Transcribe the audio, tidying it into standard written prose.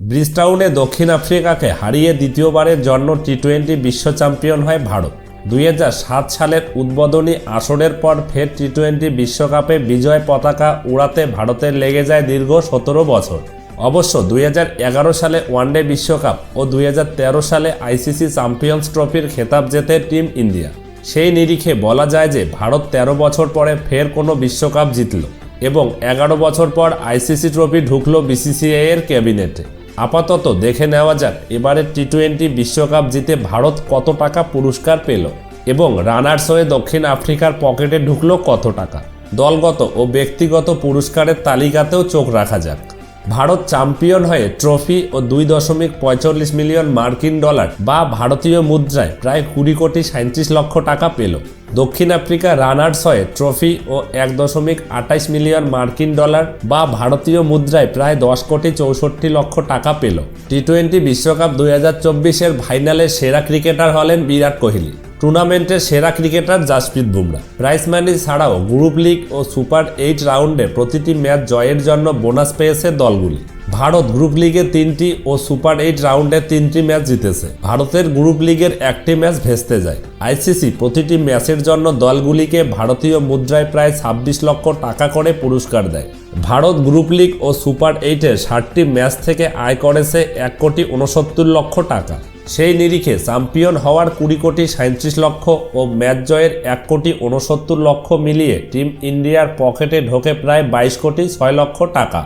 ব্রিজটাউনে দক্ষিণ আফ্রিকাকে হারিয়ে দ্বিতীয়বারের জন্য টি-20 বিশ্ব চ্যাম্পিয়ন হয় ভারত। 2007 সালের উদ্বোধনী আসরের পর ফের টি-20 বিশ্বকাপে বিজয় পতাকা উড়াতে ভারতের লেগে যায় দীর্ঘ 17 বছর। অবশ্য 2011 সালে ওয়ানডে বিশ্বকাপ ও 2013 সালে আইসিসি চ্যাম্পিয়ন্স ট্রফির খেতাব জেতে টিম ইন্ডিয়া। সেই নিরিখে বলা যায় যে ভারত 13 বছর পরে ফের কোনো বিশ্বকাপ জিতল এবং 11 বছর পর আইসিসি ট্রফি ঢুকল বিসিসিআই এর ক্যাবিনেটে। আপাতত দেখে নেওয়া যাক এবারের টি-20 বিশ্বকাপ জিতে ভারত কত টাকা পুরস্কার পেল এবং রানার্স হয়ে দক্ষিণ আফ্রিকার পকেটে ঢুকলো কত টাকা। দলগত ও ব্যক্তিগত পুরস্কারের তালিকাতেও চোখ রাখা যাক। ভারত চ্যাম্পিয়ন হয়ে ট্রফি ও 2.45 মিলিয়ন মার্কিন ডলার বা ভারতীয় মুদ্রায় প্রায় 20 কোটি 37 লক্ষ টাকা পেল। দক্ষিণ আফ্রিকা রানার্স হয়ে ট্রফি ও 1.28 মিলিয়ন মার্কিন ডলার বা ভারতীয় মুদ্রায় প্রায় 10 কোটি 64 লক্ষ টাকা পেল। টি-20 বিশ্বকাপ 2024-এর ফাইনালের সেরা ক্রিকেটার হলেন বিরাট কোহলি। টুর্নামেন্টের সেরা cricketer Jasprit Bumrah. Prize money ছাড়াও গ্রুপ লিগ ও সুপার 8 রাউন্ডে প্রতিটি ম্যাচ জয়ের জন্য বোনাস পেয়েছে দলগুলি। ভারত গ্রুপ লিগে 3টি ও সুপার 8 রাউন্ডে 3টি ম্যাচ জিতেছে। ভারতের গ্রুপ লিগের একটি ম্যাচ ভেস্তে যায়। আইসিসি প্রতিটি ম্যাচের জন্য দলগুলিকে ভারতীয় মুদ্রায় প্রায় 26 লক্ষ টাকা করে পুরস্কার দেয়। ভারত গ্রুপ লিগ ও সুপার 8-এর 60টি ম্যাচ থেকে আয় করেছে 1 কোটি 69 লক্ষ টাকা। সেই নিরিখে চ্যাম্পিয়ন হওয়ার 20 কোটি 37 লক্ষ ও ম্যাচ জয়ের 1 কোটি 69 লক্ষ মিলিয়ে টিম ইন্ডিয়ার পকেটে ঢোকে প্রায় 22 কোটি 6 লক্ষ টাকা।